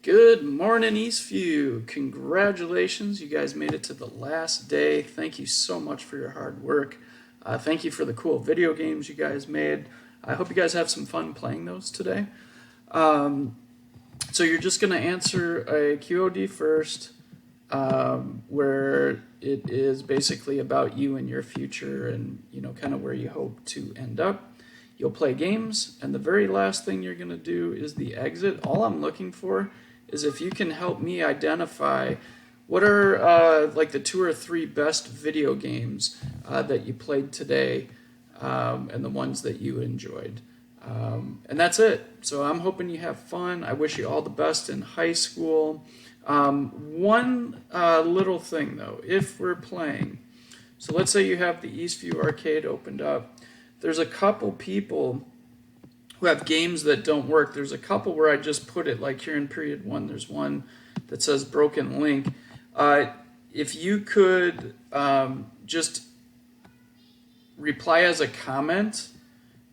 Good morning, Eastview. Congratulations. You guys made it to the last day. Thank you so much for your hard work. Thank you for the cool video games you guys made. I hope you guys have some fun playing those today. So you're just going to answer a QOD first, where it is basically about you and your future and, kind of where you hope to end up. You'll play games, and the very last thing you're going to do is the exit. All I'm looking for is if you can help me identify what are like the 2 or 3 best video games that you played today, and the ones that you enjoyed. And that's it. So I'm hoping you have fun. I wish you all the best in high school. One little thing though, if we're playing, so let's say you have the Eastview Arcade opened up. There's a couple people who have games that don't work. There's a couple where I just put it, like here in period 1, there's one that says broken link. If you could just reply as a comment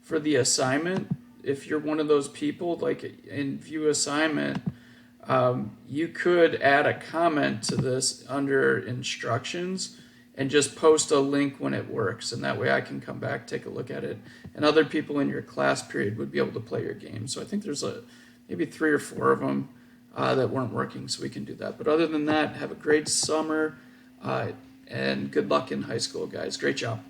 for the assignment, if you're one of those people, like in view assignment, you could add a comment to this under instructions and just post a link when it works, and that way I can come back, take a look at it, and other people in your class period would be able to play your game. So I think there's maybe 3 or 4 of them that weren't working, so we can do that. But other than that, have a great summer, and good luck in high school, guys. Great job.